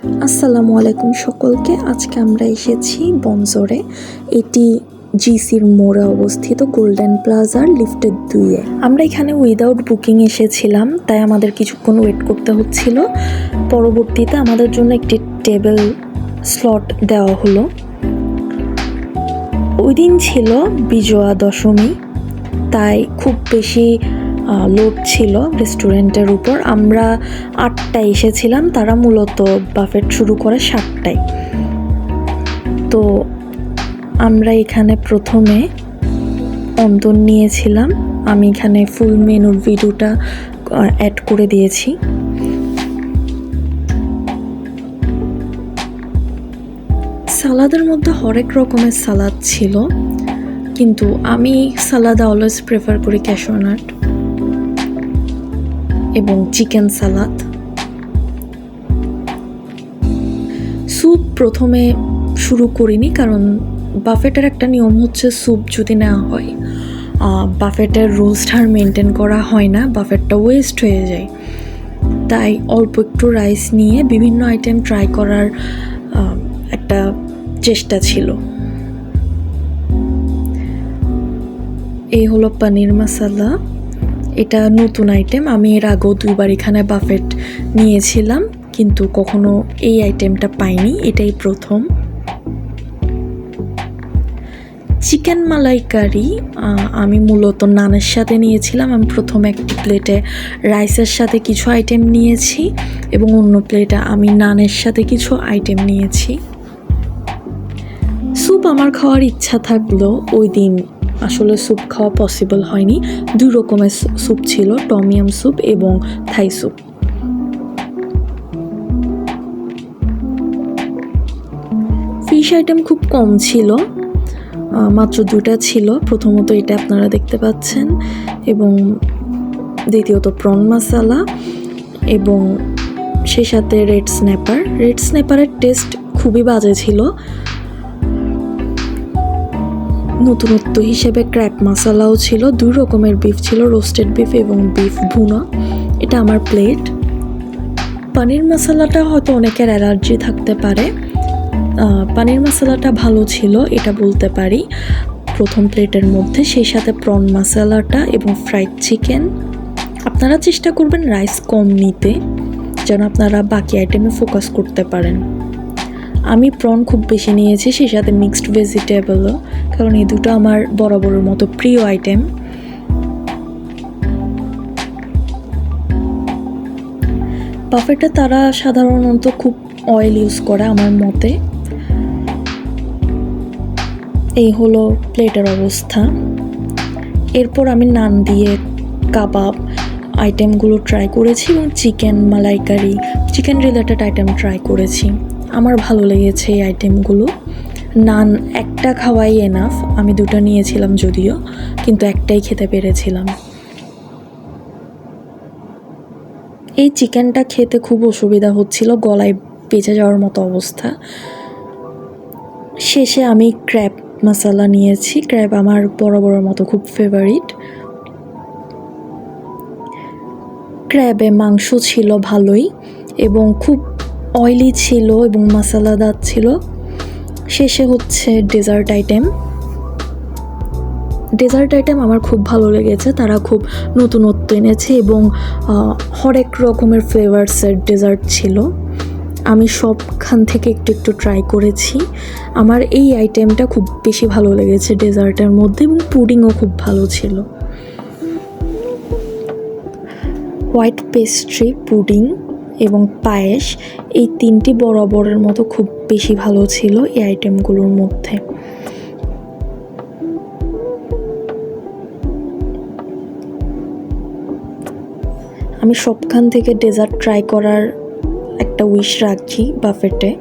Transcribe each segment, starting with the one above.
আসসালামু আলাইকুম সকলকে। আজকে আমরা এসেছি বনজোরে। এটি জিসির মোড়ে অবস্থিত গোল্ডেন প্লাজার লিফটের 2-এ। আমরা এখানে উইদাউট বুকিং এসেছিলাম, তাই আমাদের কিছুক্ষণ ওয়েট করতে হচ্ছিল। পরবর্তীতে আমাদের জন্য একটি টেবিল স্লট দেওয়া হলো। ওই দিন ছিল বিজয়া দশমী, তাই খুব বেশি লোড ছিল রেস্টুরেন্টের উপর। আমরা 8টায় এসেছিলাম, তারা মূলত বাফেট শুরু করে 7টায়। তো আমরা এখানে প্রথমে অন্তর নিয়েছিলাম। আমি এখানে ফুল মেনুর ভিডিওটা অ্যাড করে দিয়েছি। সালাদের মধ্যে হরেক রকমের সালাদ ছিল, কিন্তু আমি সালাদ অলওয়েজ প্রেফার করি ক্যাশনাট এবং চিকেন সালাদ। স্যুপ প্রথমে শুরু করিনি, কারণ বাফেটের একটা নিয়ম হচ্ছে স্যুপ যদি নেওয়া হয়, বাফেটের রুলসটা মেনটেন করা হয় না, বাফেটটা ওয়েস্ট হয়ে যায়। তাই অল্প একটু রাইস নিয়ে বিভিন্ন আইটেম ট্রাই করার একটা চেষ্টা ছিল। এই হলো পনির মশলা, এটা নতুন আইটেম। আমি এর আগেও 2বার এখানে বাফেট নিয়েছিলাম, কিন্তু কখনো এই আইটেমটা পাইনি, এটাই প্রথম। চিকেন মালাইকারি আমি মূলত নানের সাথে নিয়েছিলাম। আমি প্রথমে একটি প্লেটে রাইসের সাথে কিছু আইটেম নিয়েছি এবং অন্য প্লেটে আমি নানের সাথে কিছু আইটেম নিয়েছি। স্যুপ আমার খাওয়ার ইচ্ছা থাকলেও ওই দিন আসলে স্যুপ খাওয়া পসিবল হয়নি। 2 রকমের স্যুপ ছিল, টমিয়াম স্যুপ এবং থাই স্যুপ। ফিশ আইটেম খুব কম ছিল, মাত্র 2টা ছিল। প্রথমত এটা আপনারা দেখতে পাচ্ছেন, এবং দ্বিতীয়ত প্রন মশলা, এবং সেই সাথে রেড স্ন্যাপার। রেড স্ন্যাপারের টেস্ট খুবই বাজে ছিল। নতুনত্ব হিসেবে ক্র্যাব মশলাও ছিল। 2 রকমের বিফ ছিল, রোস্টেড বিফ এবং বিফ ভুনা। এটা আমার প্লেট। পনির মশলাটা হয়তো অনেকের অ্যালার্জি থাকতে পারে, পনির মশলাটা ভালো ছিল এটা বলতে পারি প্রথম প্লেটের মধ্যে। সেই সাথে প্রন মশলাটা এবং ফ্রাইড চিকেন। আপনারা চেষ্টা করবেন রাইস কম নিতে, যেন আপনারা বাকি আইটেমে ফোকাস করতে পারেন। আমি প্রন খুব বেশি নিয়েছি, সেই সাথে মিক্সড ভেজিটেবলও, কারণ এই দুটো আমার বরাবরের মতো প্রিয় আইটেম। বাফেটে তারা সাধারণত খুব অয়েল ইউজ করে আমার মতে। এই হলো প্লেটের অবস্থা। এরপর আমি নান দিয়ে কাবাব আইটেমগুলো ট্রাই করেছি এবং চিকেন মালাইকারি, চিকেন রিলেটেড আইটেম ট্রাই করেছি। আমার ভালো লেগেছে এই আইটেমগুলো। নান একটা খাওয়াই এনাফ, আমি 2টা নিয়েছিলাম যদিও, কিন্তু একটাই খেতে পেরেছিলাম। এই চিকেনটা খেতে খুব অসুবিধা হচ্ছিল, গলায় পেঁচে যাওয়ার মতো অবস্থা। শেষে আমি ক্র্যাব মশলা নিয়েছি। ক্র্যাব আমার বরাবরের মতো খুব ফেভারিট। ক্র্যাবে মাংস ছিল ভালোই এবং খুব অয়েলি ছিল এবং মশলাদার ছিল। শেষে হচ্ছে ডেজার্ট আইটেম। ডেজার্ট আইটেম আমার খুব ভালো লেগেছে, তারা খুব নতুনত্ব এনেছে এবং হরেক রকমের ফ্লেভার্সের ডেজার্ট ছিল। আমি সবখান থেকে একটু একটু ট্রাই করেছি। আমার এই আইটেমটা খুব বেশি ভালো লেগেছে ডেজার্টের মধ্যে, এবং পুডিংও খুব ভালো ছিল। হোয়াইট পেস্ট্রি, পুডিং এবং পায়েস, এই 3টি বরাবরের মতো খুব বেশি ভালো ছিল এই আইটেমগুলোর মধ্যে। আমি সবখান থেকে ডেজার্ট ট্রাই করার একটা উইশ রাখছি বাফেটে,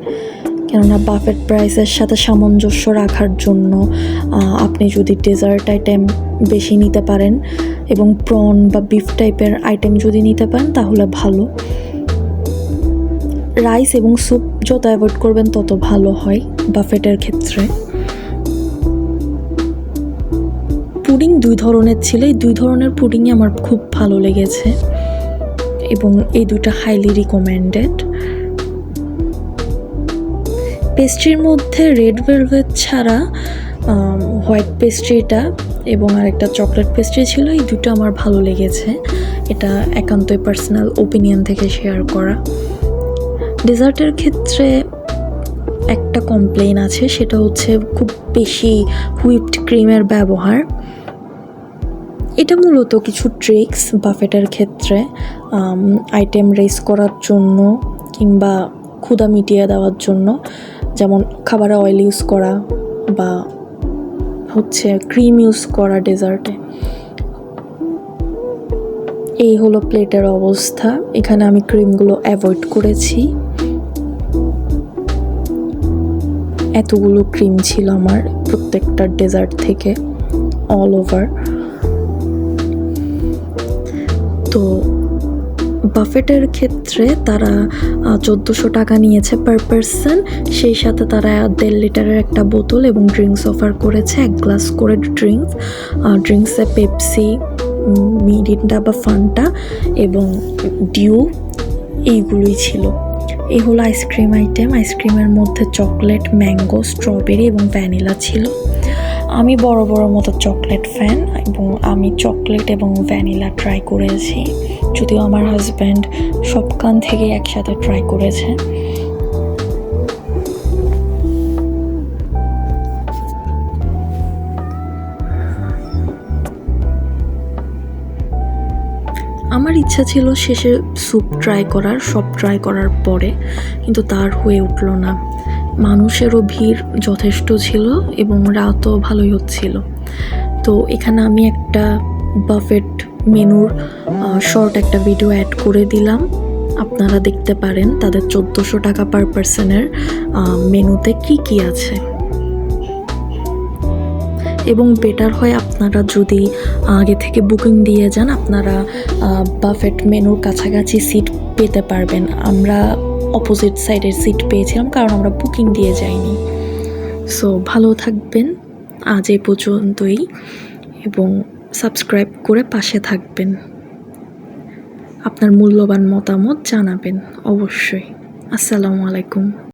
কেননা বাফেট প্রাইসের সাথে সামঞ্জস্য রাখার জন্য আপনি যদি ডেজার্ট আইটেম বেশি নিতে পারেন এবং প্রন বা বিফ টাইপের আইটেম যদি নিতে পারেন তাহলে ভালো। রাইস এবং স্যুপ যত অ্যাভয়েড করবেন তত ভালো হয় বাফেটের ক্ষেত্রে। পুডিং 2 ধরনের ছিল, এই 2 ধরনের পুডিংই আমার খুব ভালো লেগেছে এবং এই 2টা হাইলি রিকমেন্ডেড। পেস্ট্রির মধ্যে রেড ভেলভেট ছাড়া হোয়াইট পেস্ট্রিটা এবং আরেকটা চকলেট পেস্ট্রি ছিল, এই দুটো আমার ভালো লেগেছে। এটা একান্তই পার্সোনাল ওপিনিয়ন থেকে শেয়ার করা। ডেজার্টের ক্ষেত্রে একটা কমপ্লেন আছে, সেটা হচ্ছে খুব বেশি হুইপড ক্রিমের ব্যবহার। এটা মূলত কিছু ট্রিক্স বাফেটের ক্ষেত্রে আইটেম রেস করার জন্য কিংবা ক্ষুধা মিটিয়ে দেওয়ার জন্য, যেমন খাবারে অয়েল ইউজ করা বা হচ্ছে ক্রিম ইউজ করা ডেজার্টে। এই হলো প্লেটের অবস্থা। এখানে আমি ক্রিমগুলো অ্যাভয়েড করেছি। এতগুলো ক্রিম ছিল আমার প্রত্যেকটা ডেজার্ট থেকে অল ওভার। তো বাফেটের ক্ষেত্রে তারা 1400 টাকা নিয়েছে পার পারসন। সেই সাথে তারা 1.5 লিটারের একটা বোতল এবং ড্রিঙ্কস অফার করেছে, 1 গ্লাস করে ড্রিঙ্কসে পেপসি, মিরিন্ডা বা ফান্টা এবং ডিউ, এইগুলোই ছিল। এই হলো আইসক্রিম আইটেম। আইসক্রিমের মধ্যে চকলেট, ম্যাঙ্গো, স্ট্রবেরি এবং ভ্যানিলা ছিল। আমি বড় মতো চকলেট ফ্যান এবং আমি চকলেট এবং ভ্যানিলা ট্রাই করেছি, যদিও আমার হাজব্যান্ড সব কান থেকে একসাথে ট্রাই করেছে। আমার ইচ্ছা ছিল শেষে স্যুপ ট্রাই করার, সব ট্রাই করার পরে, কিন্তু তার হয়ে উঠল না। মানুষেরও ভিড় যথেষ্ট ছিল এবং রাতও ভালোই হচ্ছিল। তো এখানে আমি একটা বাফেট মেনুর শর্ট একটা ভিডিও অ্যাড করে দিলাম, আপনারা দেখতে পারেন তাদের 1400 টাকা পার পারসনের মেনুতে কি আছে। এবং বেটার হয় আপনারা যদি আগে থেকে বুকিং দিয়ে যান, আপনারা বাফেট মেনুর কাছাকাছি সিট পেতে পারবেন। আমরা অপোজিট সাইডের সিট পেয়েছিলাম কারণ আমরা বুকিং দিয়ে যাইনি। সো ভালো থাকবেন, আজ এই পর্যন্তই, এবং সাবস্ক্রাইব করে পাশে থাকবেন। আপনার মূল্যবান মতামত জানাবেন অবশ্যই। আসসালামু আলাইকুম।